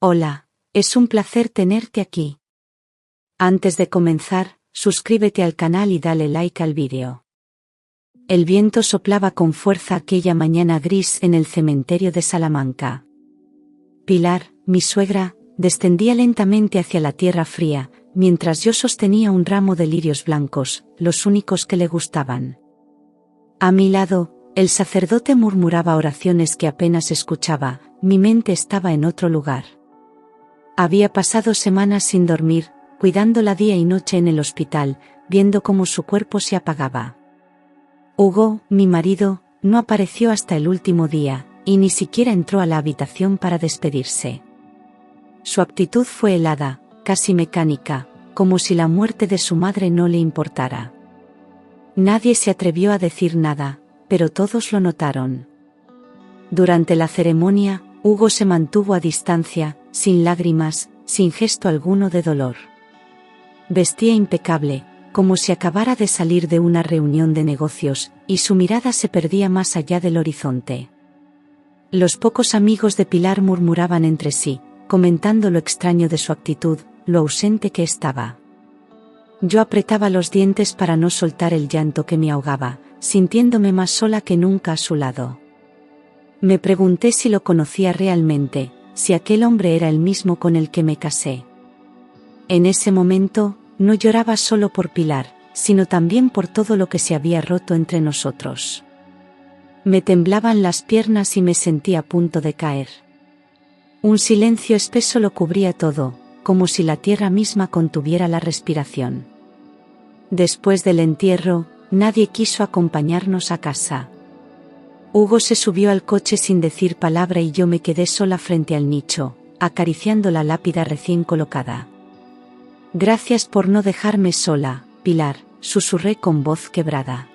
Hola, es un placer tenerte aquí. Antes de comenzar, suscríbete al canal y dale like al vídeo. El viento soplaba con fuerza aquella mañana gris en el cementerio de Salamanca. Pilar, mi suegra, descendía lentamente hacia la tierra fría, mientras yo sostenía un ramo de lirios blancos, los únicos que le gustaban. A mi lado, el sacerdote murmuraba oraciones que apenas escuchaba, mi mente estaba en otro lugar. Había pasado semanas sin dormir, cuidándola día y noche en el hospital, viendo cómo su cuerpo se apagaba. Hugo, mi marido, no apareció hasta el último día, y ni siquiera entró a la habitación para despedirse. Su actitud fue helada, casi mecánica, como si la muerte de su madre no le importara. Nadie se atrevió a decir nada, pero todos lo notaron. Durante la ceremonia, Hugo se mantuvo a distancia, sin lágrimas, sin gesto alguno de dolor. Vestía impecable, como si acabara de salir de una reunión de negocios, y su mirada se perdía más allá del horizonte. Los pocos amigos de Pilar murmuraban entre sí, comentando lo extraño de su actitud, lo ausente que estaba. Yo apretaba los dientes para no soltar el llanto que me ahogaba, sintiéndome más sola que nunca a su lado. Me pregunté si lo conocía realmente, si aquel hombre era el mismo con el que me casé. En ese momento, no lloraba solo por Pilar, sino también por todo lo que se había roto entre nosotros. Me temblaban las piernas y me sentía a punto de caer. Un silencio espeso lo cubría todo, como si la tierra misma contuviera la respiración. Después del entierro, nadie quiso acompañarnos a casa. Hugo se subió al coche sin decir palabra y yo me quedé sola frente al nicho, acariciando la lápida recién colocada. Gracias por no dejarme sola, Pilar, susurré con voz quebrada.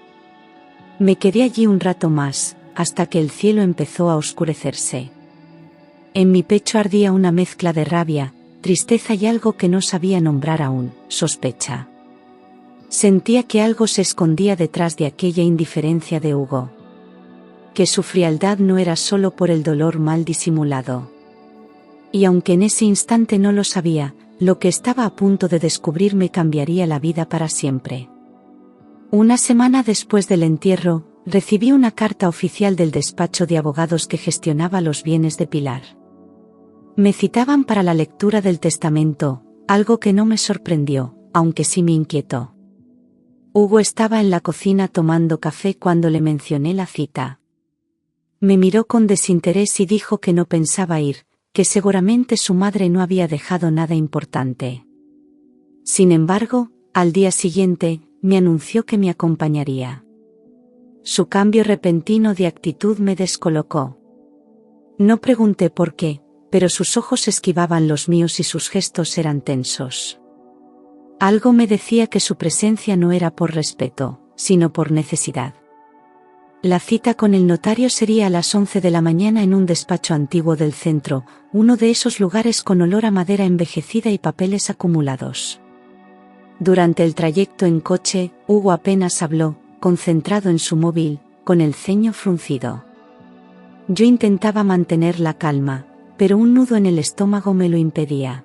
Me quedé allí un rato más, hasta que el cielo empezó a oscurecerse. En mi pecho ardía una mezcla de rabia, tristeza y algo que no sabía nombrar aún, sospecha. Sentía que algo se escondía detrás de aquella indiferencia de Hugo. Que su frialdad no era solo por el dolor mal disimulado. Y aunque en ese instante no lo sabía, lo que estaba a punto de descubrir me cambiaría la vida para siempre. Una semana después del entierro, recibí una carta oficial del despacho de abogados que gestionaba los bienes de Pilar. Me citaban para la lectura del testamento, algo que no me sorprendió, aunque sí me inquietó. Hugo estaba en la cocina tomando café cuando le mencioné la cita. Me miró con desinterés y dijo que no pensaba ir, que seguramente su madre no había dejado nada importante. Sin embargo, al día siguiente, me anunció que me acompañaría. Su cambio repentino de actitud me descolocó. No pregunté por qué, pero sus ojos esquivaban los míos y sus gestos eran tensos. Algo me decía que su presencia no era por respeto, sino por necesidad. La cita con el notario sería a las 11 de la mañana en un despacho antiguo del centro, uno de esos lugares con olor a madera envejecida y papeles acumulados. Durante el trayecto en coche, Hugo apenas habló, concentrado en su móvil, con el ceño fruncido. Yo intentaba mantener la calma, pero un nudo en el estómago me lo impedía.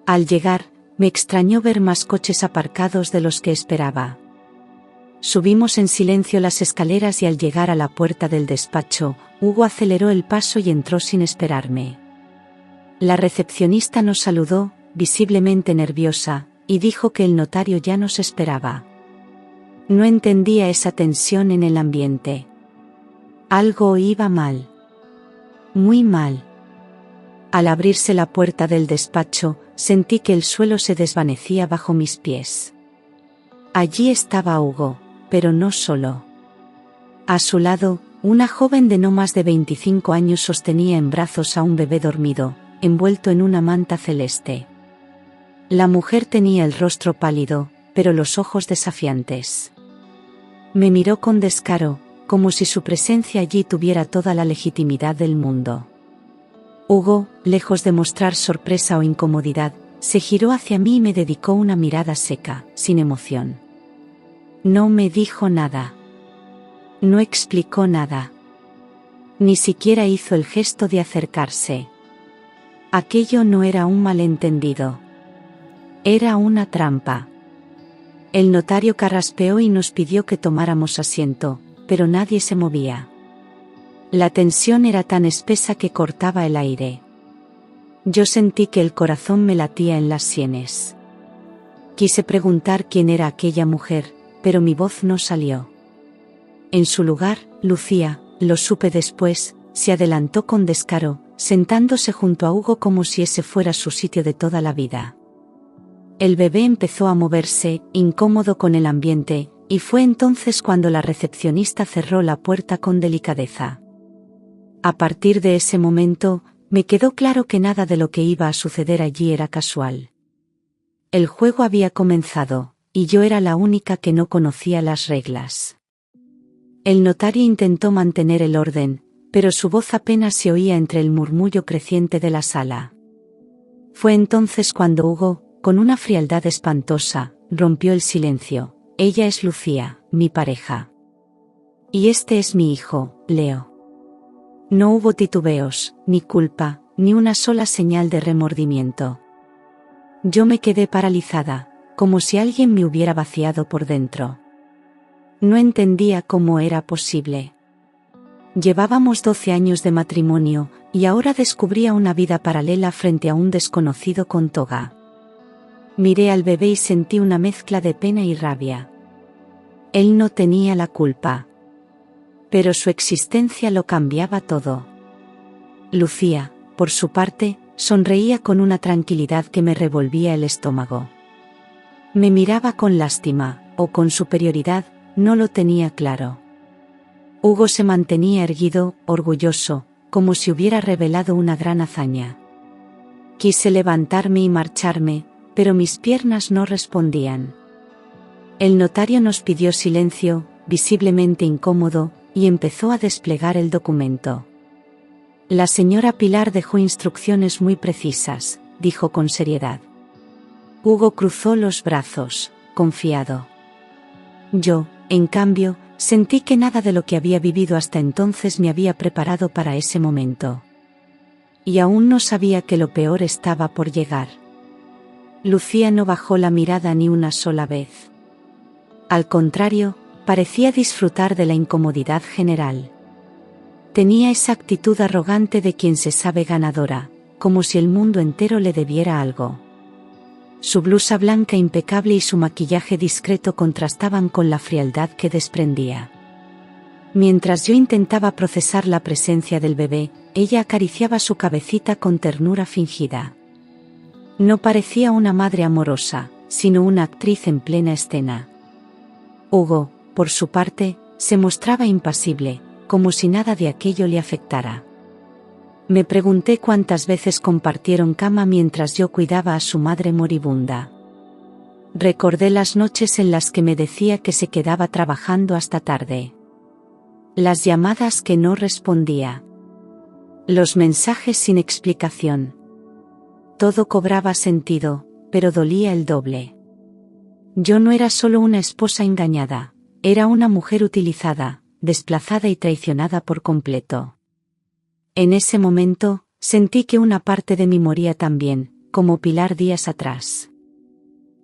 Al llegar, me extrañó ver más coches aparcados de los que esperaba. Subimos en silencio las escaleras y al llegar a la puerta del despacho, Hugo aceleró el paso y entró sin esperarme. La recepcionista nos saludó, visiblemente nerviosa, y dijo que el notario ya nos esperaba. No entendía esa tensión en el ambiente. Algo iba mal. Muy mal. Al abrirse la puerta del despacho, sentí que el suelo se desvanecía bajo mis pies. Allí estaba Hugo, pero no solo. A su lado, una joven de no más de 25 años sostenía en brazos a un bebé dormido, envuelto en una manta celeste. La mujer tenía el rostro pálido, pero los ojos desafiantes. Me miró con descaro, como si su presencia allí tuviera toda la legitimidad del mundo. Hugo, lejos de mostrar sorpresa o incomodidad, se giró hacia mí y me dedicó una mirada seca, sin emoción. No me dijo nada. No explicó nada. Ni siquiera hizo el gesto de acercarse. Aquello no era un malentendido. Era una trampa. El notario carraspeó y nos pidió que tomáramos asiento, pero nadie se movía. La tensión era tan espesa que cortaba el aire. Yo sentí que el corazón me latía en las sienes. Quise preguntar quién era aquella mujer, pero mi voz no salió. En su lugar, Lucía, lo supe después, se adelantó con descaro, sentándose junto a Hugo como si ese fuera su sitio de toda la vida. El bebé empezó a moverse, incómodo con el ambiente, y fue entonces cuando la recepcionista cerró la puerta con delicadeza. A partir de ese momento, me quedó claro que nada de lo que iba a suceder allí era casual. El juego había comenzado, y yo era la única que no conocía las reglas. El notario intentó mantener el orden, pero su voz apenas se oía entre el murmullo creciente de la sala. Fue entonces cuando Hugo, con una frialdad espantosa, rompió el silencio. Ella es Lucía, mi pareja. Y este es mi hijo, Leo. No hubo titubeos, ni culpa, ni una sola señal de remordimiento. Yo me quedé paralizada, como si alguien me hubiera vaciado por dentro. No entendía cómo era posible. Llevábamos 12 años de matrimonio, y ahora descubría una vida paralela frente a un desconocido con toga. Miré al bebé y sentí una mezcla de pena y rabia. Él no tenía la culpa. Pero su existencia lo cambiaba todo. Lucía, por su parte, sonreía con una tranquilidad que me revolvía el estómago. Me miraba con lástima, o con superioridad, no lo tenía claro. Hugo se mantenía erguido, orgulloso, como si hubiera revelado una gran hazaña. Quise levantarme y marcharme, pero mis piernas no respondían. El notario nos pidió silencio, visiblemente incómodo, y empezó a desplegar el documento. La señora Pilar dejó instrucciones muy precisas, dijo con seriedad. Hugo cruzó los brazos, confiado. Yo, en cambio, sentí que nada de lo que había vivido hasta entonces me había preparado para ese momento. Y aún no sabía que lo peor estaba por llegar. Lucía no bajó la mirada ni una sola vez. Al contrario, parecía disfrutar de la incomodidad general. Tenía esa actitud arrogante de quien se sabe ganadora, como si el mundo entero le debiera algo. Su blusa blanca impecable y su maquillaje discreto contrastaban con la frialdad que desprendía. Mientras yo intentaba procesar la presencia del bebé, ella acariciaba su cabecita con ternura fingida. No parecía una madre amorosa, sino una actriz en plena escena. Hugo, por su parte, se mostraba impasible, como si nada de aquello le afectara. Me pregunté cuántas veces compartieron cama mientras yo cuidaba a su madre moribunda. Recordé las noches en las que me decía que se quedaba trabajando hasta tarde. Las llamadas que no respondía. Los mensajes sin explicación. Todo cobraba sentido, pero dolía el doble. Yo no era solo una esposa engañada, era una mujer utilizada, desplazada y traicionada por completo. En ese momento, sentí que una parte de mí moría también, como Pilar días atrás.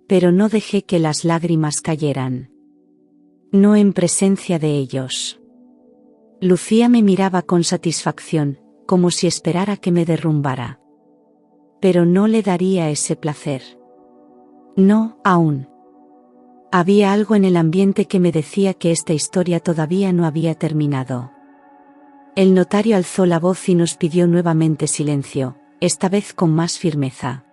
Pero no dejé que las lágrimas cayeran. No en presencia de ellos. Lucía me miraba con satisfacción, como si esperara que me derrumbara. Pero no le daría ese placer. No, aún. Había algo en el ambiente que me decía que esta historia todavía no había terminado. El notario alzó la voz y nos pidió nuevamente silencio, esta vez con más firmeza.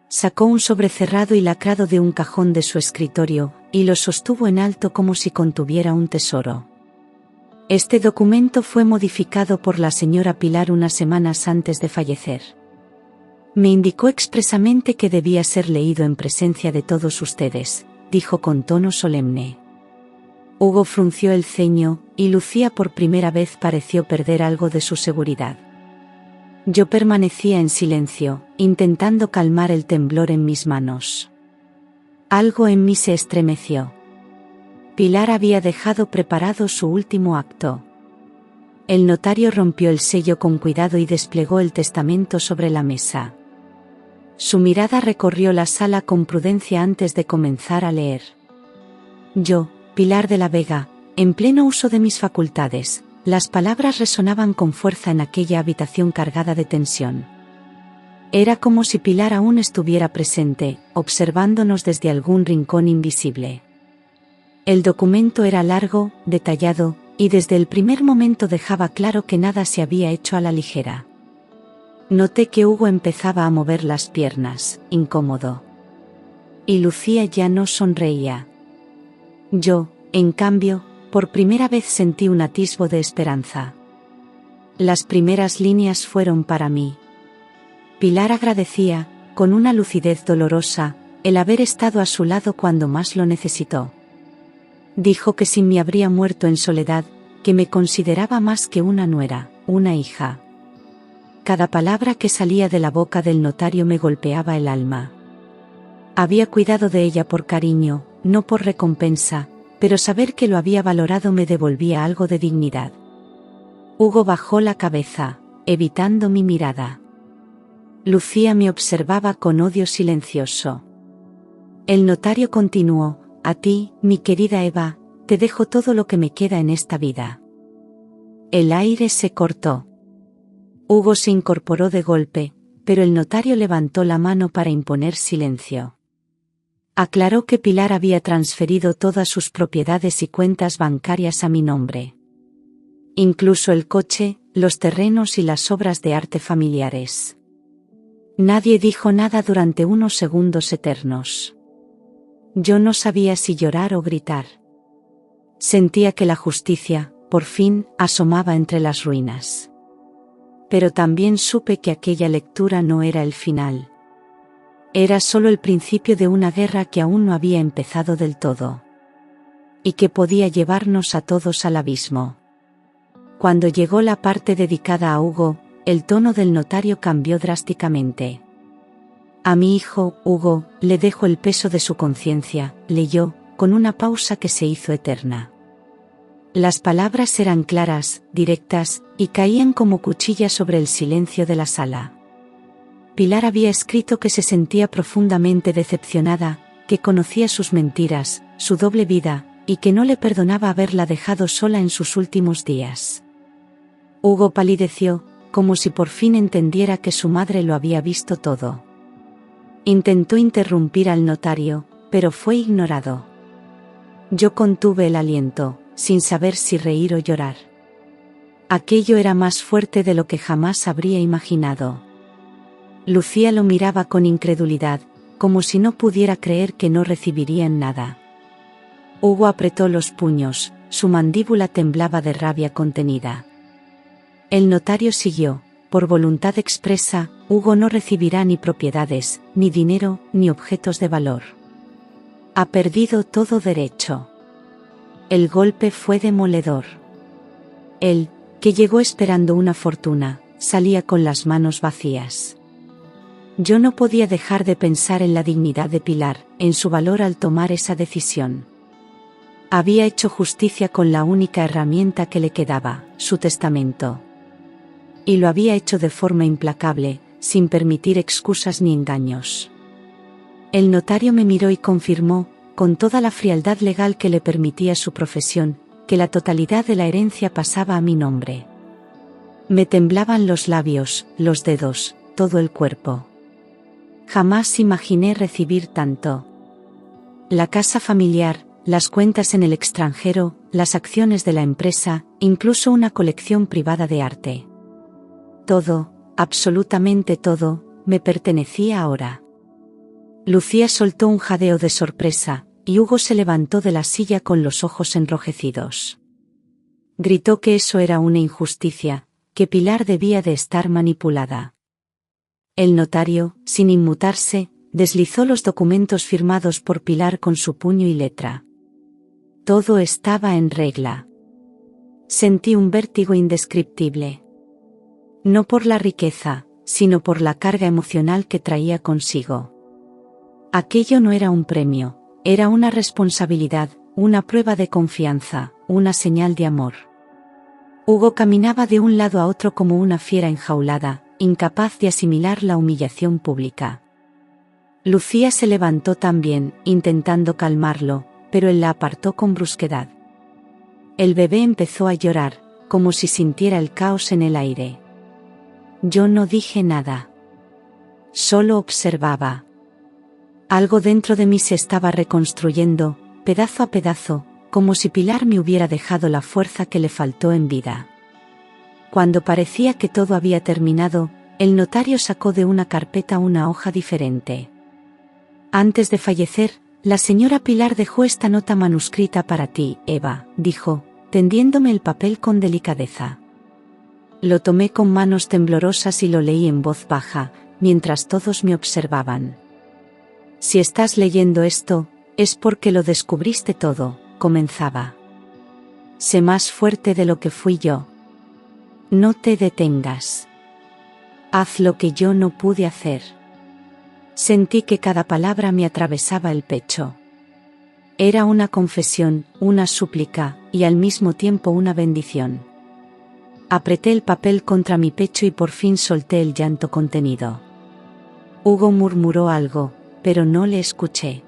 Sacó un sobre cerrado y lacrado de un cajón de su escritorio, y lo sostuvo en alto como si contuviera un tesoro. Este documento fue modificado por la señora Pilar unas semanas antes de fallecer. Me indicó expresamente que debía ser leído en presencia de todos ustedes, dijo con tono solemne. Hugo frunció el ceño, y Lucía por primera vez pareció perder algo de su seguridad. Yo permanecía en silencio, intentando calmar el temblor en mis manos. Algo en mí se estremeció. Pilar había dejado preparado su último acto. El notario rompió el sello con cuidado y desplegó el testamento sobre la mesa. Su mirada recorrió la sala con prudencia antes de comenzar a leer. Yo, Pilar de la Vega, en pleno uso de mis facultades, las palabras resonaban con fuerza en aquella habitación cargada de tensión. Era como si Pilar aún estuviera presente, observándonos desde algún rincón invisible. El documento era largo, detallado, y desde el primer momento dejaba claro que nada se había hecho a la ligera. Noté que Hugo empezaba a mover las piernas, incómodo. Y Lucía ya no sonreía. Yo, en cambio, por primera vez sentí un atisbo de esperanza. Las primeras líneas fueron para mí. Pilar agradecía, con una lucidez dolorosa, el haber estado a su lado cuando más lo necesitó. Dijo que sin mí habría muerto en soledad, que me consideraba más que una nuera, una hija. Cada palabra que salía de la boca del notario me golpeaba el alma. Había cuidado de ella por cariño, no por recompensa, pero saber que lo había valorado me devolvía algo de dignidad. Hugo bajó la cabeza, evitando mi mirada. Lucía me observaba con odio silencioso. El notario continuó: a ti, mi querida Eva, te dejo todo lo que me queda en esta vida. El aire se cortó. Hugo se incorporó de golpe, pero el notario levantó la mano para imponer silencio. Aclaró que Pilar había transferido todas sus propiedades y cuentas bancarias a mi nombre. Incluso el coche, los terrenos y las obras de arte familiares. Nadie dijo nada durante unos segundos eternos. Yo no sabía si llorar o gritar. Sentía que la justicia, por fin, asomaba entre las ruinas. Pero también supe que aquella lectura no era el final. Era solo el principio de una guerra que aún no había empezado del todo. Y que podía llevarnos a todos al abismo. Cuando llegó la parte dedicada a Hugo, el tono del notario cambió drásticamente. A mi hijo, Hugo, le dejo el peso de su conciencia, leyó, con una pausa que se hizo eterna. Las palabras eran claras, directas, y caían como cuchillas sobre el silencio de la sala. Pilar había escrito que se sentía profundamente decepcionada, que conocía sus mentiras, su doble vida, y que no le perdonaba haberla dejado sola en sus últimos días. Hugo palideció, como si por fin entendiera que su madre lo había visto todo. Intentó interrumpir al notario, pero fue ignorado. Yo contuve el aliento, sin saber si reír o llorar. Aquello era más fuerte de lo que jamás habría imaginado. Lucía lo miraba con incredulidad, como si no pudiera creer que no recibirían nada. Hugo apretó los puños, su mandíbula temblaba de rabia contenida. El notario siguió: por voluntad expresa, Hugo no recibirá ni propiedades, ni dinero, ni objetos de valor. Ha perdido todo derecho. El golpe fue demoledor. Él, que llegó esperando una fortuna, salía con las manos vacías. Yo no podía dejar de pensar en la dignidad de Pilar, en su valor al tomar esa decisión. Había hecho justicia con la única herramienta que le quedaba, su testamento. Y lo había hecho de forma implacable, sin permitir excusas ni engaños. El notario me miró y confirmó, con toda la frialdad legal que le permitía su profesión, que la totalidad de la herencia pasaba a mi nombre. Me temblaban los labios, los dedos, todo el cuerpo. Jamás imaginé recibir tanto. La casa familiar, las cuentas en el extranjero, las acciones de la empresa, incluso una colección privada de arte. Todo, absolutamente todo, me pertenecía ahora. Lucía soltó un jadeo de sorpresa, y Hugo se levantó de la silla con los ojos enrojecidos. Gritó que eso era una injusticia, que Pilar debía de estar manipulada. El notario, sin inmutarse, deslizó los documentos firmados por Pilar con su puño y letra. Todo estaba en regla. Sentí un vértigo indescriptible. No por la riqueza, sino por la carga emocional que traía consigo. Aquello no era un premio, era una responsabilidad, una prueba de confianza, una señal de amor. Hugo caminaba de un lado a otro como una fiera enjaulada, incapaz de asimilar la humillación pública. Lucía se levantó también, intentando calmarlo, pero él la apartó con brusquedad. El bebé empezó a llorar, como si sintiera el caos en el aire. Yo no dije nada. Solo observaba. Algo dentro de mí se estaba reconstruyendo, pedazo a pedazo, como si Pilar me hubiera dejado la fuerza que le faltó en vida. Cuando parecía que todo había terminado, el notario sacó de una carpeta una hoja diferente. Antes de fallecer, la señora Pilar dejó esta nota manuscrita para ti, Eva, dijo, tendiéndome el papel con delicadeza. Lo tomé con manos temblorosas y lo leí en voz baja, mientras todos me observaban. Si estás leyendo esto, es porque lo descubriste todo, comenzaba. Sé más fuerte de lo que fui yo. No te detengas. Haz lo que yo no pude hacer. Sentí que cada palabra me atravesaba el pecho. Era una confesión, una súplica, y al mismo tiempo una bendición. Apreté el papel contra mi pecho y por fin solté el llanto contenido. Hugo murmuró algo, pero no le escuché.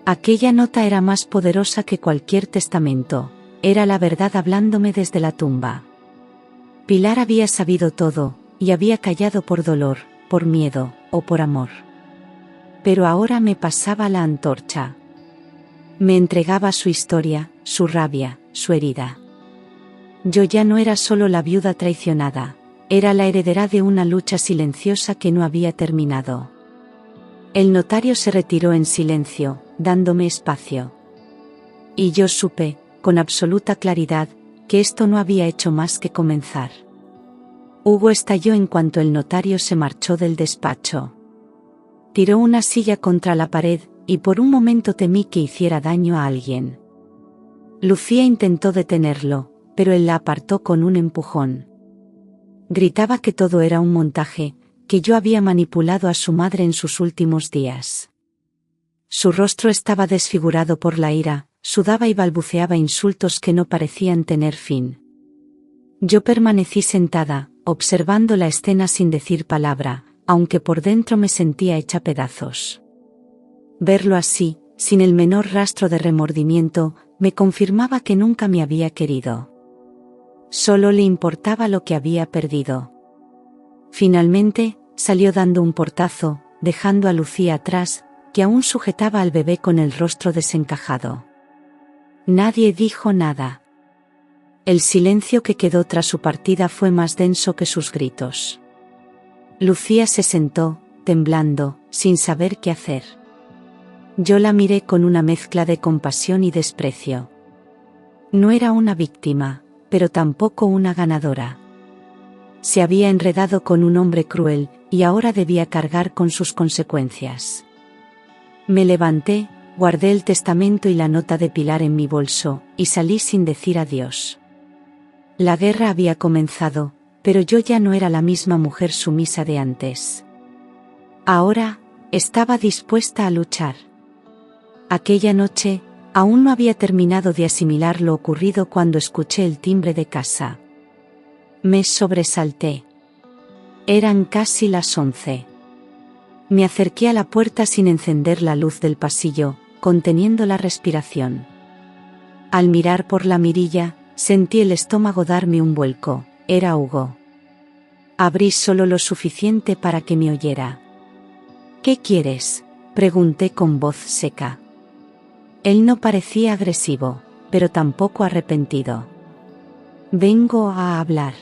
Aquella nota era más poderosa que cualquier testamento, era la verdad hablándome desde la tumba. Pilar había sabido todo, y había callado por dolor, por miedo, o por amor. Pero ahora me pasaba la antorcha. Me entregaba su historia, su rabia, su herida. Yo ya no era solo la viuda traicionada, era la heredera de una lucha silenciosa que no había terminado. El notario se retiró en silencio, dándome espacio. Y yo supe, con absoluta claridad, que esto no había hecho más que comenzar. Hugo estalló en cuanto el notario se marchó del despacho. Tiró una silla contra la pared, y por un momento temí que hiciera daño a alguien. Lucía intentó detenerlo, pero él la apartó con un empujón. Gritaba que todo era un montaje, que yo había manipulado a su madre en sus últimos días. Su rostro estaba desfigurado por la ira, sudaba y balbuceaba insultos que no parecían tener fin. Yo permanecí sentada, observando la escena sin decir palabra, aunque por dentro me sentía hecha pedazos. Verlo así, sin el menor rastro de remordimiento, me confirmaba que nunca me había querido. Solo le importaba lo que había perdido. Finalmente, salió dando un portazo, dejando a Lucía atrás, que aún sujetaba al bebé con el rostro desencajado. Nadie dijo nada. El silencio que quedó tras su partida fue más denso que sus gritos. Lucía se sentó, temblando, sin saber qué hacer. Yo la miré con una mezcla de compasión y desprecio. No era una víctima, pero tampoco una ganadora. Se había enredado con un hombre cruel, y ahora debía cargar con sus consecuencias. Me levanté, guardé el testamento y la nota de Pilar en mi bolso, y salí sin decir adiós. La guerra había comenzado, pero yo ya no era la misma mujer sumisa de antes. Ahora, estaba dispuesta a luchar. Aquella noche, aún no había terminado de asimilar lo ocurrido cuando escuché el timbre de casa. Me sobresalté. Eran casi las 11. Me acerqué a la puerta sin encender la luz del pasillo, conteniendo la respiración. Al mirar por la mirilla, sentí el estómago darme un vuelco. Era Hugo. Abrí solo lo suficiente para que me oyera. ¿Qué quieres?, pregunté con voz seca. Él no parecía agresivo, pero tampoco arrepentido. Vengo a hablar.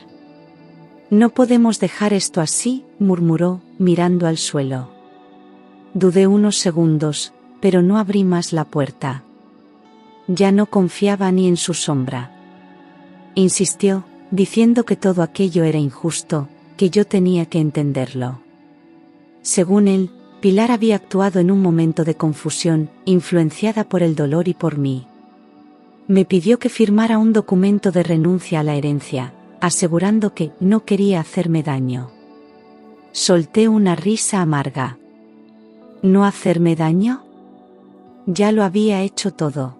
No podemos dejar esto así, murmuró, mirando al suelo. Dudé unos segundos, pero no abrí más la puerta. Ya no confiaba ni en su sombra. Insistió, diciendo que todo aquello era injusto, que yo tenía que entenderlo. Según él, Pilar había actuado en un momento de confusión, influenciada por el dolor y por mí. Me pidió que firmara un documento de renuncia a la herencia, asegurando que no quería hacerme daño. Solté una risa amarga. ¿No hacerme daño? Ya lo había hecho todo.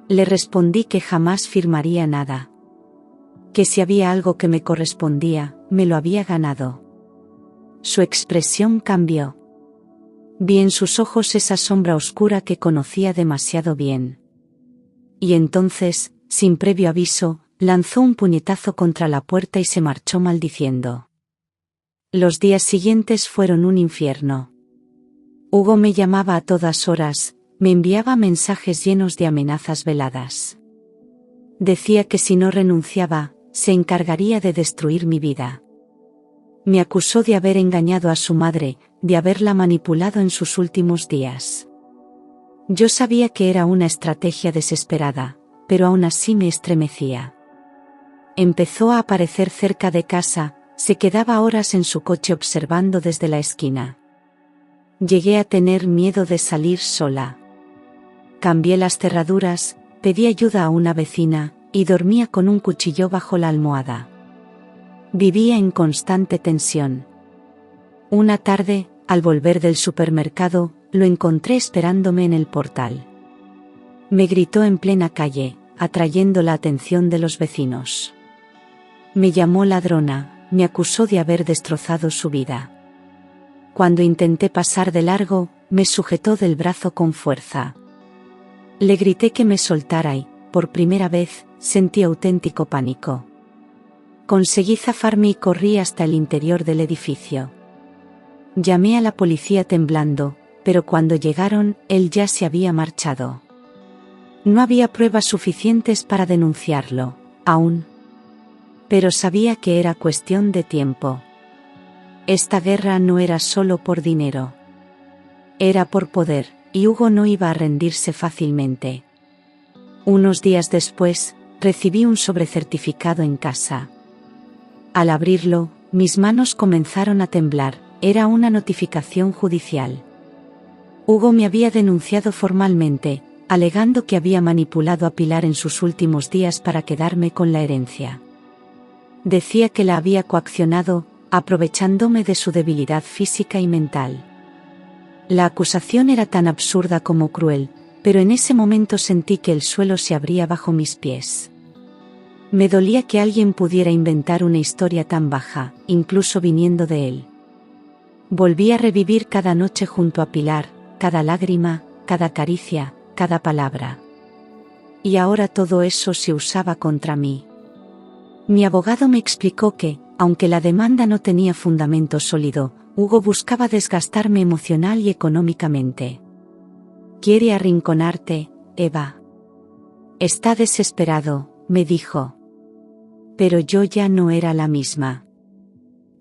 Le respondí que jamás firmaría nada. que si había algo que me correspondía, me lo había ganado. Su expresión cambió. Vi en sus ojos esa sombra oscura que conocía demasiado bien. Y entonces, sin previo aviso, lanzó un puñetazo contra la puerta y se marchó maldiciendo. Los días siguientes fueron un infierno. Hugo me llamaba a todas horas, me enviaba mensajes llenos de amenazas veladas. Decía que si no renunciaba, se encargaría de destruir mi vida. Me acusó de haber engañado a su madre, de haberla manipulado en sus últimos días. Yo sabía que era una estrategia desesperada, pero aún así me estremecía. Empezó a aparecer cerca de casa, se quedaba horas en su coche observando desde la esquina. Llegué a tener miedo de salir sola. Cambié las cerraduras, pedí ayuda a una vecina, y dormía con un cuchillo bajo la almohada. Vivía en constante tensión. Una tarde, al volver del supermercado, lo encontré esperándome en el portal. Me gritó en plena calle, atrayendo la atención de los vecinos. Me llamó ladrona, me acusó de haber destrozado su vida. Cuando intenté pasar de largo, me sujetó del brazo con fuerza. Le grité que me soltara y, por primera vez, sentí auténtico pánico. Conseguí zafarme y corrí hasta el interior del edificio. Llamé a la policía temblando, pero cuando llegaron, él ya se había marchado. No había pruebas suficientes para denunciarlo, aún. Pero sabía que era cuestión de tiempo. Esta guerra no era solo por dinero. Era por poder, y Hugo no iba a rendirse fácilmente. Unos días después, recibí un sobrecertificado en casa. Al abrirlo, mis manos comenzaron a temblar, era una notificación judicial. Hugo me había denunciado formalmente, alegando que había manipulado a Pilar en sus últimos días para quedarme con la herencia. Decía que la había coaccionado, aprovechándome de su debilidad física y mental. La acusación era tan absurda como cruel, pero en ese momento sentí que el suelo se abría bajo mis pies. Me dolía que alguien pudiera inventar una historia tan baja, incluso viniendo de él. Volví a revivir cada noche junto a Pilar, cada lágrima, cada caricia, cada palabra. Y ahora todo eso se usaba contra mí. Mi abogado me explicó que, aunque la demanda no tenía fundamento sólido, Hugo buscaba desgastarme emocional y económicamente. Quiere arrinconarte, Eva. Está desesperado, me dijo. Pero yo ya no era la misma.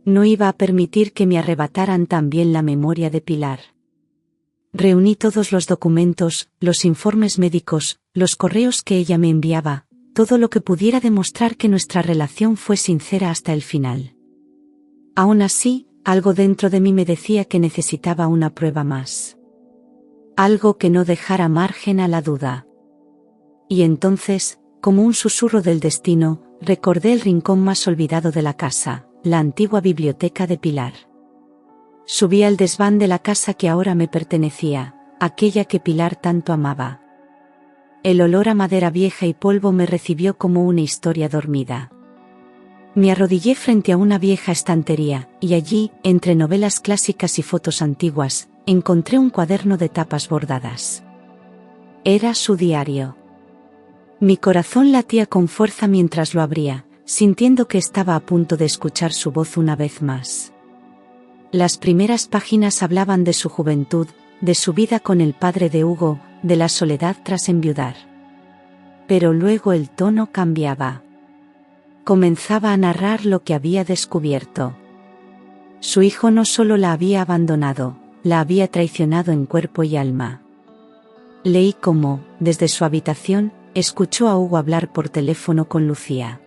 No iba a permitir que me arrebataran también la memoria de Pilar. Reuní todos los documentos, los informes médicos, los correos que ella me enviaba, todo lo que pudiera demostrar que nuestra relación fue sincera hasta el final. Aún así, algo dentro de mí me decía que necesitaba una prueba más. Algo que no dejara margen a la duda. Y entonces, como un susurro del destino, recordé el rincón más olvidado de la casa, la antigua biblioteca de Pilar. Subí al desván de la casa que ahora me pertenecía, aquella que Pilar tanto amaba. El olor a madera vieja y polvo me recibió como una historia dormida. Me arrodillé frente a una vieja estantería, y allí, entre novelas clásicas y fotos antiguas, encontré un cuaderno de tapas bordadas. Era su diario. Mi corazón latía con fuerza mientras lo abría, sintiendo que estaba a punto de escuchar su voz una vez más. Las primeras páginas hablaban de su juventud, de su vida con el padre de Hugo, de la soledad tras enviudar. Pero luego el tono cambiaba. Comenzaba a narrar lo que había descubierto. Su hijo no solo la había abandonado, la había traicionado en cuerpo y alma. Leí cómo, desde su habitación, escuchó a Hugo hablar por teléfono con Lucía.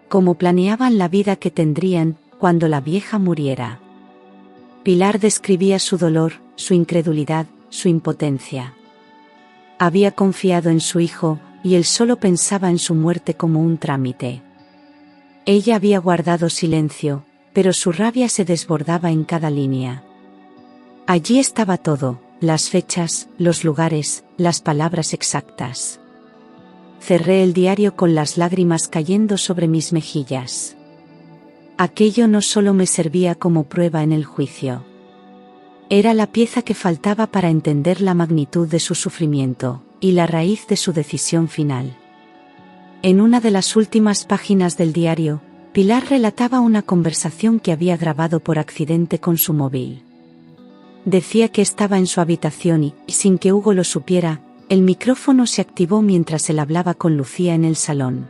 Cómo planeaban la vida que tendrían cuando la vieja muriera. Pilar describía su dolor, su incredulidad, su impotencia. Había confiado en su hijo, y él solo pensaba en su muerte como un trámite. Ella había guardado silencio, pero su rabia se desbordaba en cada línea. Allí estaba todo, las fechas, los lugares, las palabras exactas. Cerré el diario con las lágrimas cayendo sobre mis mejillas. Aquello no solo me servía como prueba en el juicio. Era la pieza que faltaba para entender la magnitud de su sufrimiento, y la raíz de su decisión final. En una de las últimas páginas del diario, Pilar relataba una conversación que había grabado por accidente con su móvil. Decía que estaba en su habitación y, sin que Hugo lo supiera, el micrófono se activó mientras él hablaba con Lucía en el salón.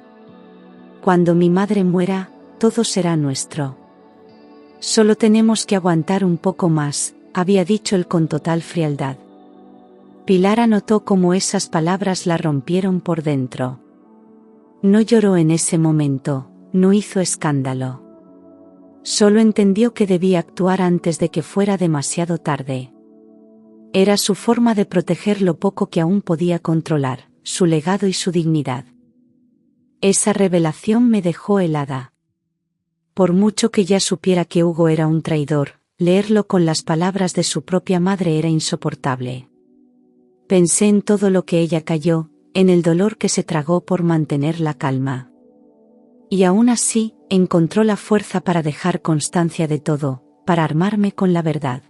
Cuando mi madre muera, todo será nuestro. Solo tenemos que aguantar un poco más, había dicho él con total frialdad. Pilar notó cómo esas palabras la rompieron por dentro. No lloró en ese momento, no hizo escándalo. Solo entendió que debía actuar antes de que fuera demasiado tarde. Era su forma de proteger lo poco que aún podía controlar, su legado y su dignidad. Esa revelación me dejó helada. Por mucho que ya supiera que Hugo era un traidor, leerlo con las palabras de su propia madre era insoportable. Pensé en todo lo que ella cayó, en el dolor que se tragó por mantener la calma. Y aún así, encontró la fuerza para dejar constancia de todo, para armarme con la verdad.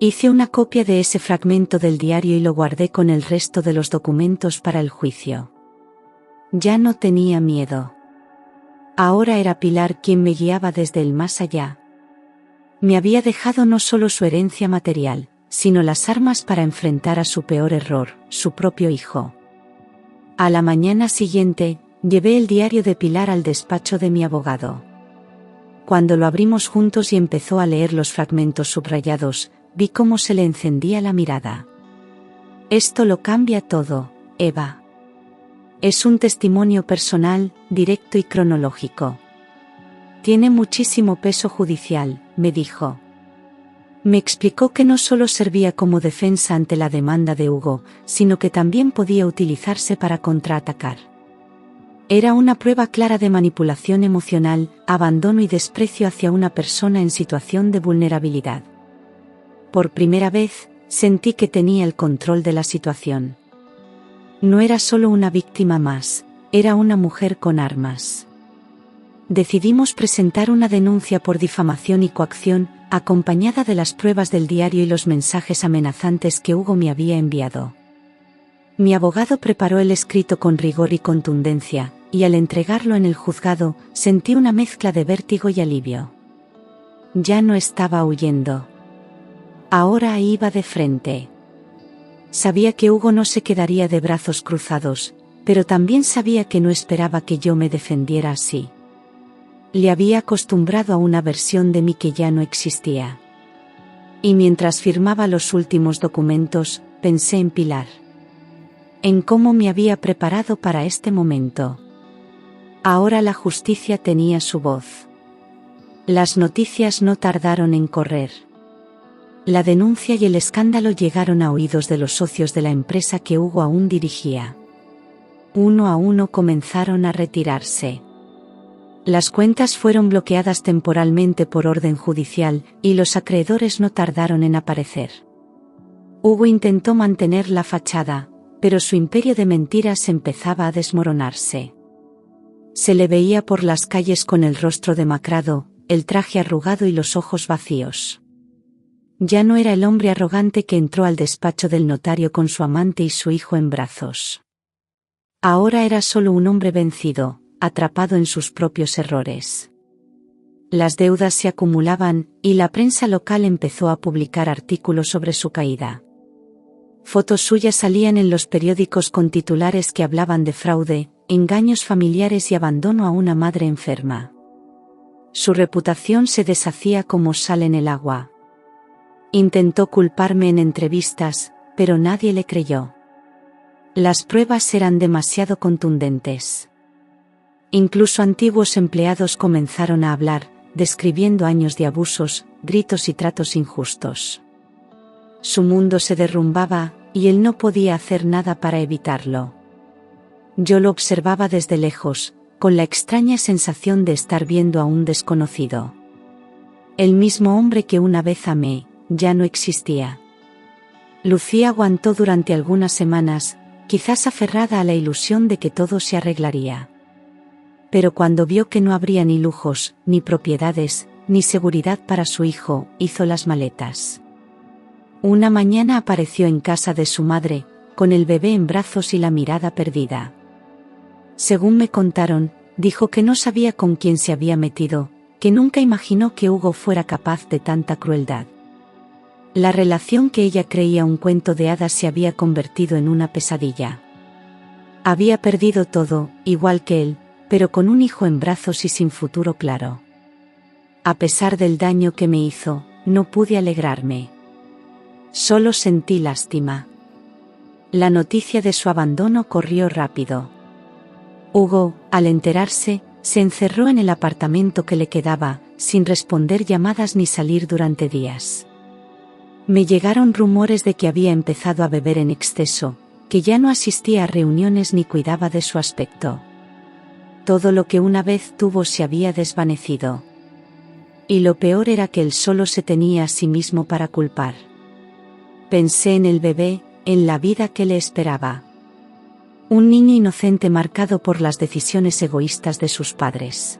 Hice una copia de ese fragmento del diario y lo guardé con el resto de los documentos para el juicio. Ya no tenía miedo. Ahora era Pilar quien me guiaba desde el más allá. Me había dejado no solo su herencia material, sino las armas para enfrentar a su peor error, su propio hijo. A la mañana siguiente, llevé el diario de Pilar al despacho de mi abogado. Cuando lo abrimos juntos y empezó a leer los fragmentos subrayados, vi cómo se le encendía la mirada. Esto lo cambia todo, Eva. Es un testimonio personal, directo y cronológico. Tiene muchísimo peso judicial, me dijo. Me explicó que no solo servía como defensa ante la demanda de Hugo, sino que también podía utilizarse para contraatacar. Era una prueba clara de manipulación emocional, abandono y desprecio hacia una persona en situación de vulnerabilidad. Por primera vez, sentí que tenía el control de la situación. No era solo una víctima más, era una mujer con armas. Decidimos presentar una denuncia por difamación y coacción, acompañada de las pruebas del diario y los mensajes amenazantes que Hugo me había enviado. Mi abogado preparó el escrito con rigor y contundencia, y al entregarlo en el juzgado, sentí una mezcla de vértigo y alivio. Ya no estaba huyendo. Ahora iba de frente. Sabía que Hugo no se quedaría de brazos cruzados, pero también sabía que no esperaba que yo me defendiera así. Le había acostumbrado a una versión de mí que ya no existía. Y mientras firmaba los últimos documentos, pensé en Pilar. En cómo me había preparado para este momento. Ahora la justicia tenía su voz. Las noticias no tardaron en correr. La denuncia y el escándalo llegaron a oídos de los socios de la empresa que Hugo aún dirigía. Uno a uno comenzaron a retirarse. Las cuentas fueron bloqueadas temporalmente por orden judicial, y los acreedores no tardaron en aparecer. Hugo intentó mantener la fachada, pero su imperio de mentiras empezaba a desmoronarse. Se le veía por las calles con el rostro demacrado, el traje arrugado y los ojos vacíos. Ya no era el hombre arrogante que entró al despacho del notario con su amante y su hijo en brazos. Ahora era solo un hombre vencido, atrapado en sus propios errores. Las deudas se acumulaban, y la prensa local empezó a publicar artículos sobre su caída. Fotos suyas salían en los periódicos con titulares que hablaban de fraude, engaños familiares y abandono a una madre enferma. Su reputación se deshacía como sal en el agua. Intentó culparme en entrevistas, pero nadie le creyó. Las pruebas eran demasiado contundentes. Incluso antiguos empleados comenzaron a hablar, describiendo años de abusos, gritos y tratos injustos. Su mundo se derrumbaba, y él no podía hacer nada para evitarlo. Yo lo observaba desde lejos, con la extraña sensación de estar viendo a un desconocido. El mismo hombre que una vez amé, ya no existía. Lucía aguantó durante algunas semanas, quizás aferrada a la ilusión de que todo se arreglaría. Pero cuando vio que no habría ni lujos, ni propiedades, ni seguridad para su hijo, hizo las maletas. Una mañana apareció en casa de su madre, con el bebé en brazos y la mirada perdida. Según me contaron, dijo que no sabía con quién se había metido, que nunca imaginó que Hugo fuera capaz de tanta crueldad. La relación que ella creía un cuento de hadas se había convertido en una pesadilla. Había perdido todo, igual que él, pero con un hijo en brazos y sin futuro claro. A pesar del daño que me hizo, no pude alegrarme. Solo sentí lástima. La noticia de su abandono corrió rápido. Hugo, al enterarse, se encerró en el apartamento que le quedaba, sin responder llamadas ni salir durante días. Me llegaron rumores de que había empezado a beber en exceso, que ya no asistía a reuniones ni cuidaba de su aspecto. Todo lo que una vez tuvo se había desvanecido. Y lo peor era que él solo se tenía a sí mismo para culpar. Pensé en el bebé, en la vida que le esperaba. Un niño inocente marcado por las decisiones egoístas de sus padres.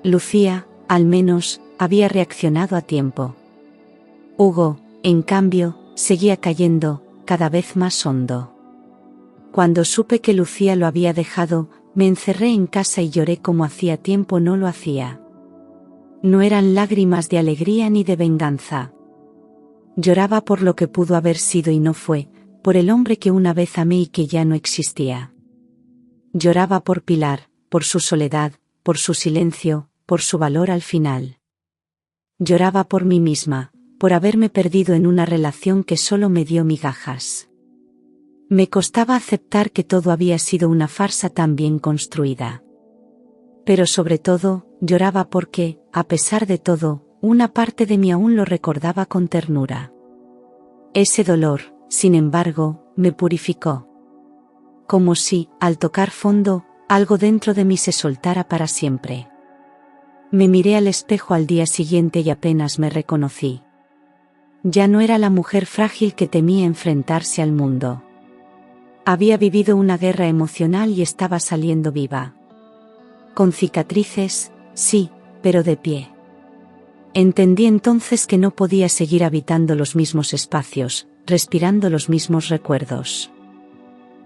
Lucía, al menos, había reaccionado a tiempo. Hugo, en cambio, seguía cayendo, cada vez más hondo. Cuando supe que Lucía lo había dejado, me encerré en casa y lloré como hacía tiempo no lo hacía. No eran lágrimas de alegría ni de venganza. Lloraba por lo que pudo haber sido y no fue, por el hombre que una vez amé y que ya no existía. Lloraba por Pilar, por su soledad, por su silencio, por su valor al final. Lloraba por mí misma, por haberme perdido en una relación que solo me dio migajas. Me costaba aceptar que todo había sido una farsa tan bien construida. Pero sobre todo, lloraba porque, a pesar de todo, una parte de mí aún lo recordaba con ternura. Ese dolor, sin embargo, me purificó. Como si, al tocar fondo, algo dentro de mí se soltara para siempre. Me miré al espejo al día siguiente y apenas me reconocí. Ya no era la mujer frágil que temía enfrentarse al mundo. Había vivido una guerra emocional y estaba saliendo viva. Con cicatrices, sí, pero de pie. Entendí entonces que no podía seguir habitando los mismos espacios, respirando los mismos recuerdos.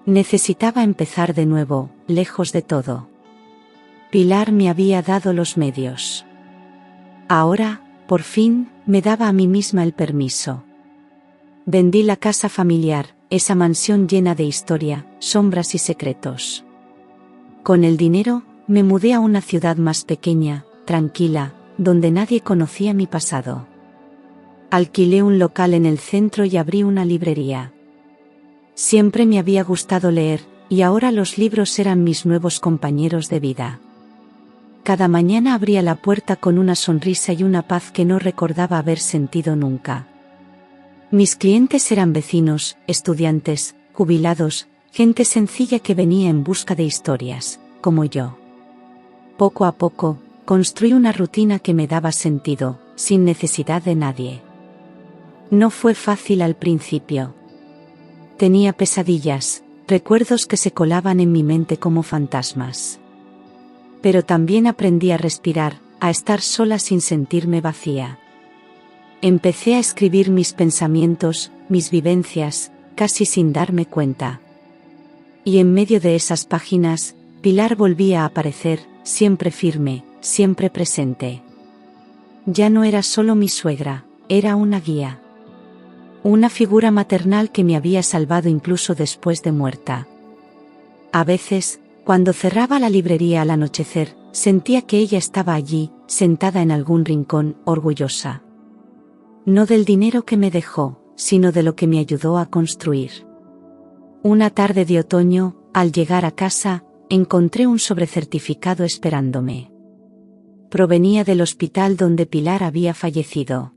Necesitaba empezar de nuevo, lejos de todo. Pilar me había dado los medios. Ahora, por fin, me daba a mí misma el permiso. Vendí la casa familiar, esa mansión llena de historia, sombras y secretos. Con el dinero, me mudé a una ciudad más pequeña, tranquila, donde nadie conocía mi pasado. Alquilé un local en el centro y abrí una librería. Siempre me había gustado leer, y ahora los libros eran mis nuevos compañeros de vida. Cada mañana abría la puerta con una sonrisa y una paz que no recordaba haber sentido nunca. Mis clientes eran vecinos, estudiantes, jubilados, gente sencilla que venía en busca de historias, como yo. Poco a poco, construí una rutina que me daba sentido, sin necesidad de nadie. No fue fácil al principio. Tenía pesadillas, recuerdos que se colaban en mi mente como fantasmas. Pero también aprendí a respirar, a estar sola sin sentirme vacía. Empecé a escribir mis pensamientos, mis vivencias, casi sin darme cuenta. Y en medio de esas páginas, Pilar volvía a aparecer, siempre firme, siempre presente. Ya no era solo mi suegra, era una guía. Una figura maternal que me había salvado incluso después de muerta. A veces, cuando cerraba la librería al anochecer, sentía que ella estaba allí, sentada en algún rincón, orgullosa. No del dinero que me dejó, sino de lo que me ayudó a construir. Una tarde de otoño, al llegar a casa, encontré un sobrecertificado esperándome. Provenía del hospital donde Pilar había fallecido.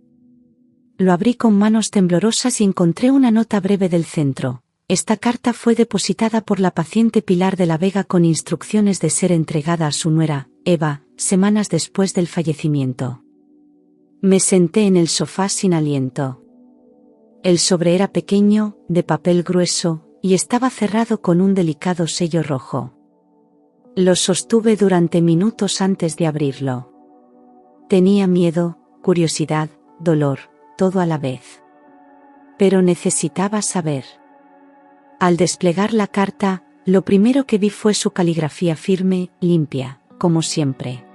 Lo abrí con manos temblorosas y encontré una nota breve del centro. Esta carta fue depositada por la paciente Pilar de la Vega con instrucciones de ser entregada a su nuera, Eva, semanas después del fallecimiento. Me senté en el sofá sin aliento. El sobre era pequeño, de papel grueso, y estaba cerrado con un delicado sello rojo. Lo sostuve durante minutos antes de abrirlo. Tenía miedo, curiosidad, dolor, todo a la vez. Pero necesitaba saber. Al desplegar la carta, lo primero que vi fue su caligrafía firme, limpia, como siempre.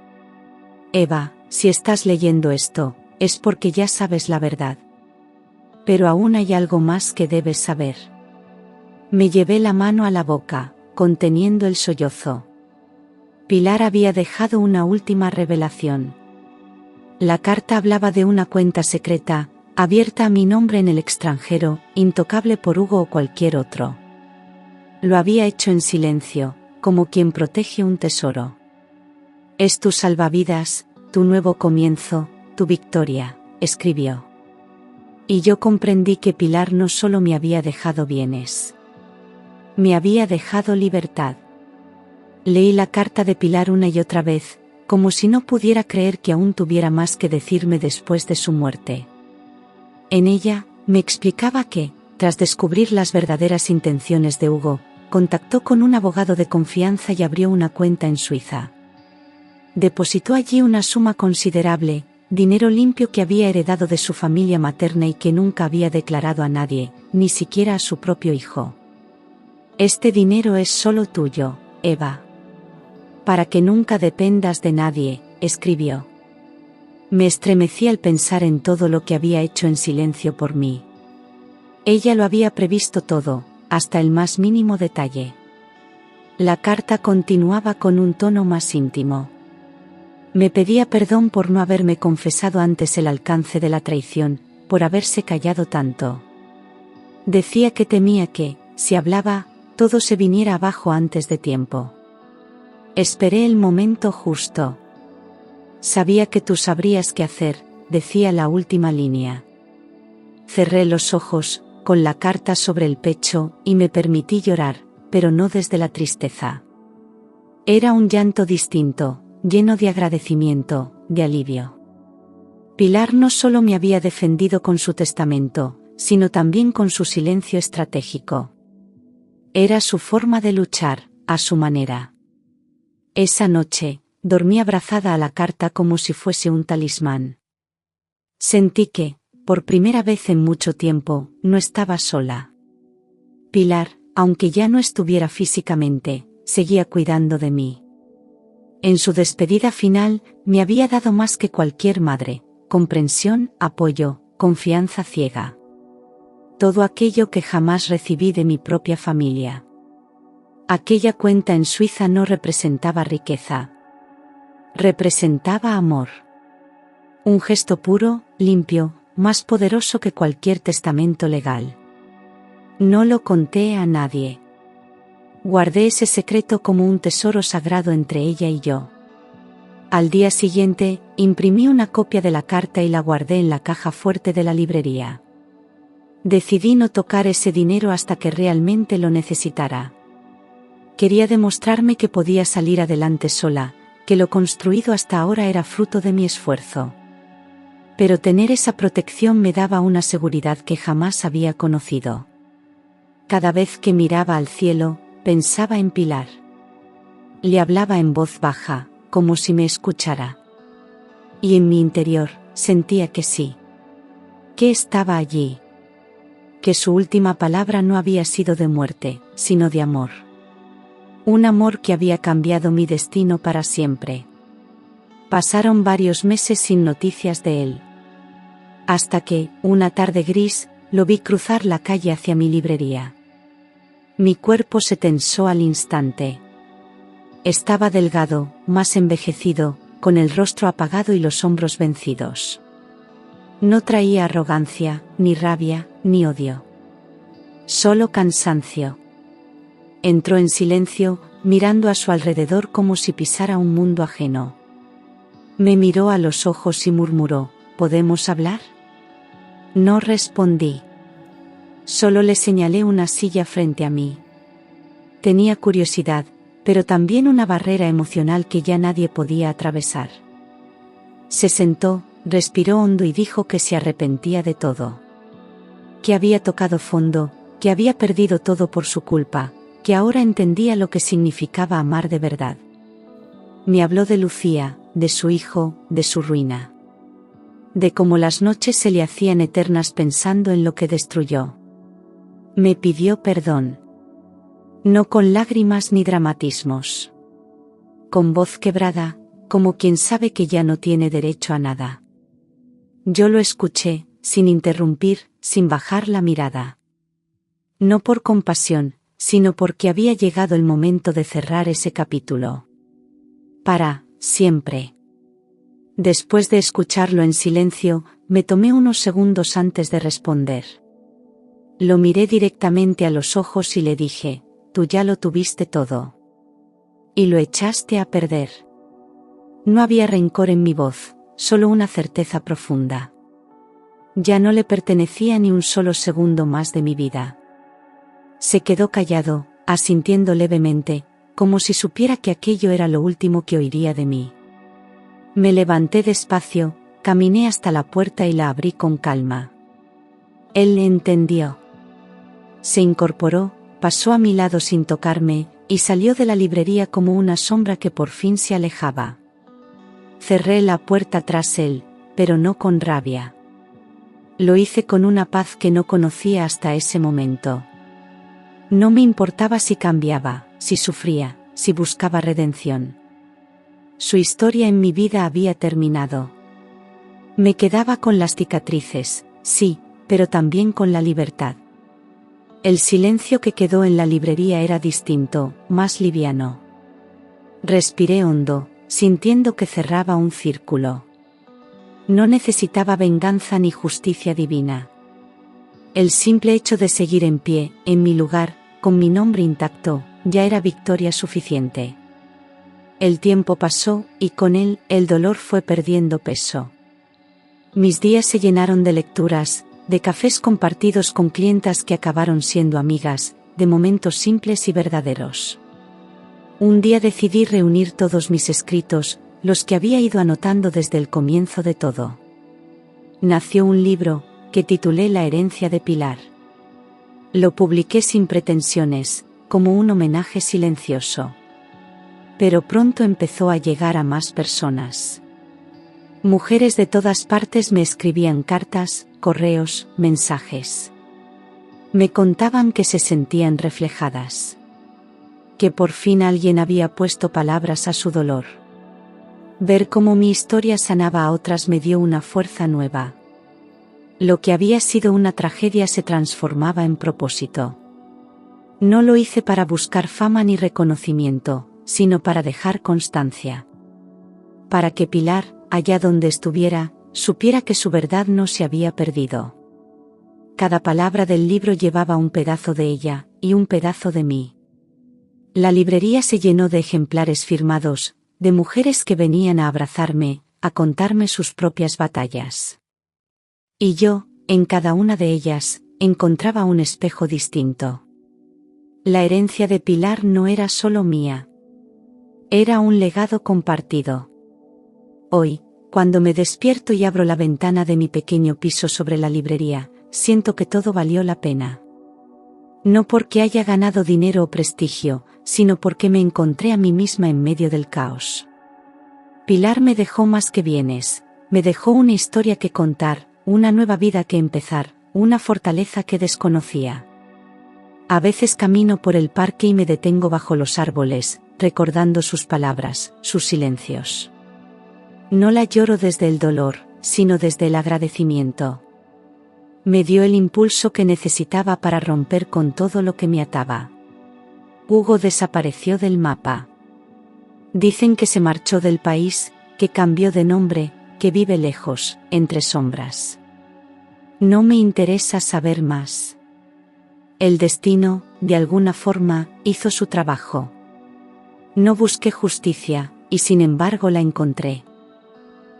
Eva, si estás leyendo esto, es porque ya sabes la verdad. Pero aún hay algo más que debes saber. Me llevé la mano a la boca, conteniendo el sollozo. Pilar había dejado una última revelación. La carta hablaba de una cuenta secreta, abierta a mi nombre en el extranjero, intocable por Hugo o cualquier otro. Lo había hecho en silencio, como quien protege un tesoro. Es tu salvavidas, tu nuevo comienzo, tu victoria, escribió. Y yo comprendí que Pilar no solo me había dejado bienes. Me había dejado libertad. Leí la carta de Pilar una y otra vez, como si no pudiera creer que aún tuviera más que decirme después de su muerte. En ella, me explicaba que, tras descubrir las verdaderas intenciones de Hugo, contactó con un abogado de confianza y abrió una cuenta en Suiza. Depositó allí una suma considerable, dinero limpio que había heredado de su familia materna y que nunca había declarado a nadie, ni siquiera a su propio hijo. Este dinero es solo tuyo, Eva. Para que nunca dependas de nadie, escribió. Me estremecí al pensar en todo lo que había hecho en silencio por mí. Ella lo había previsto todo, hasta el más mínimo detalle. La carta continuaba con un tono más íntimo. Me pedía perdón por no haberme confesado antes el alcance de la traición, por haberse callado tanto. Decía que temía que, si hablaba, todo se viniera abajo antes de tiempo. Esperé el momento justo. Sabía que tú sabrías qué hacer, decía la última línea. Cerré los ojos, con la carta sobre el pecho, y me permití llorar, pero no desde la tristeza. Era un llanto distinto, lleno de agradecimiento, de alivio. Pilar no solo me había defendido con su testamento, sino también con su silencio estratégico. Era su forma de luchar, a su manera. Esa noche, dormí abrazada a la carta como si fuese un talismán. Sentí que, por primera vez en mucho tiempo, no estaba sola. Pilar, aunque ya no estuviera físicamente, seguía cuidando de mí. En su despedida final, me había dado más que cualquier madre: comprensión, apoyo, confianza ciega. Todo aquello que jamás recibí de mi propia familia. Aquella cuenta en Suiza no representaba riqueza. Representaba amor. Un gesto puro, limpio, más poderoso que cualquier testamento legal. No lo conté a nadie. Guardé ese secreto como un tesoro sagrado entre ella y yo. Al día siguiente, imprimí una copia de la carta y la guardé en la caja fuerte de la librería. Decidí no tocar ese dinero hasta que realmente lo necesitara. Quería demostrarme que podía salir adelante sola, que lo construido hasta ahora era fruto de mi esfuerzo. Pero tener esa protección me daba una seguridad que jamás había conocido. Cada vez que miraba al cielo, pensaba en Pilar. Le hablaba en voz baja, como si me escuchara. Y en mi interior, sentía que sí. Que estaba allí. Que su última palabra no había sido de muerte, sino de amor. Un amor que había cambiado mi destino para siempre. Pasaron varios meses sin noticias de él. Hasta que, una tarde gris, lo vi cruzar la calle hacia mi librería. Mi cuerpo se tensó al instante. Estaba delgado, más envejecido, con el rostro apagado y los hombros vencidos. No traía arrogancia, ni rabia, ni odio. Solo cansancio. Entró en silencio, mirando a su alrededor como si pisara un mundo ajeno. Me miró a los ojos y murmuró: ¿podemos hablar? No respondí. Solo le señalé una silla frente a mí. Tenía curiosidad, pero también una barrera emocional que ya nadie podía atravesar. Se sentó, respiró hondo y dijo que se arrepentía de todo. Que había tocado fondo, que había perdido todo por su culpa, que ahora entendía lo que significaba amar de verdad. Me habló de Lucía, de su hijo, de su ruina. De cómo las noches se le hacían eternas pensando en lo que destruyó. Me pidió perdón. No con lágrimas ni dramatismos. Con voz quebrada, como quien sabe que ya no tiene derecho a nada. Yo lo escuché, sin interrumpir, sin bajar la mirada. No por compasión, sino porque había llegado el momento de cerrar ese capítulo. Para siempre. Después de escucharlo en silencio, me tomé unos segundos antes de responder. Lo miré directamente a los ojos y le dije, tú ya lo tuviste todo. Y lo echaste a perder. No había rencor en mi voz, solo una certeza profunda. Ya no le pertenecía ni un solo segundo más de mi vida. Se quedó callado, asintiendo levemente, como si supiera que aquello era lo último que oiría de mí. Me levanté despacio, caminé hasta la puerta y la abrí con calma. Él le entendió. Se incorporó, pasó a mi lado sin tocarme, y salió de la librería como una sombra que por fin se alejaba. Cerré la puerta tras él, pero no con rabia. Lo hice con una paz que no conocía hasta ese momento. No me importaba si cambiaba, si sufría, si buscaba redención. Su historia en mi vida había terminado. Me quedaba con las cicatrices, sí, pero también con la libertad. El silencio que quedó en la librería era distinto, más liviano. Respiré hondo, sintiendo que cerraba un círculo. No necesitaba venganza ni justicia divina. El simple hecho de seguir en pie, en mi lugar, con mi nombre intacto, ya era victoria suficiente. El tiempo pasó, y con él, el dolor fue perdiendo peso. Mis días se llenaron de lecturas, de cafés compartidos con clientas que acabaron siendo amigas, de momentos simples y verdaderos. Un día decidí reunir todos mis escritos, los que había ido anotando desde el comienzo de todo. Nació un libro, que titulé La herencia de Pilar. Lo publiqué sin pretensiones, como un homenaje silencioso. Pero pronto empezó a llegar a más personas. Mujeres de todas partes me escribían cartas, correos, mensajes. Me contaban que se sentían reflejadas. Que por fin alguien había puesto palabras a su dolor. Ver cómo mi historia sanaba a otras me dio una fuerza nueva. Lo que había sido una tragedia se transformaba en propósito. No lo hice para buscar fama ni reconocimiento, sino para dejar constancia. Para que Pilar, allá donde estuviera, supiera que su verdad no se había perdido. Cada palabra del libro llevaba un pedazo de ella, y un pedazo de mí. La librería se llenó de ejemplares firmados, de mujeres que venían a abrazarme, a contarme sus propias batallas. Y yo, en cada una de ellas, encontraba un espejo distinto. La herencia de Pilar no era solo mía. Era un legado compartido. Hoy, cuando me despierto y abro la ventana de mi pequeño piso sobre la librería, siento que todo valió la pena. No porque haya ganado dinero o prestigio, sino porque me encontré a mí misma en medio del caos. Pilar me dejó más que bienes, me dejó una historia que contar, una nueva vida que empezar, una fortaleza que desconocía. A veces camino por el parque y me detengo bajo los árboles, recordando sus palabras, sus silencios. No la lloro desde el dolor, sino desde el agradecimiento. Me dio el impulso que necesitaba para romper con todo lo que me ataba. Hugo desapareció del mapa. Dicen que se marchó del país, que cambió de nombre, que vive lejos, entre sombras. No me interesa saber más. El destino, de alguna forma, hizo su trabajo. No busqué justicia, y sin embargo la encontré.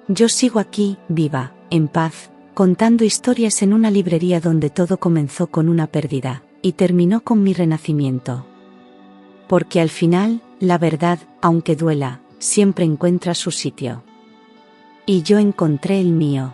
Yo sigo aquí, viva, en paz, contando historias en una librería donde todo comenzó con una pérdida, y terminó con mi renacimiento. Porque al final, la verdad, aunque duela, siempre encuentra su sitio. Y yo encontré el mío.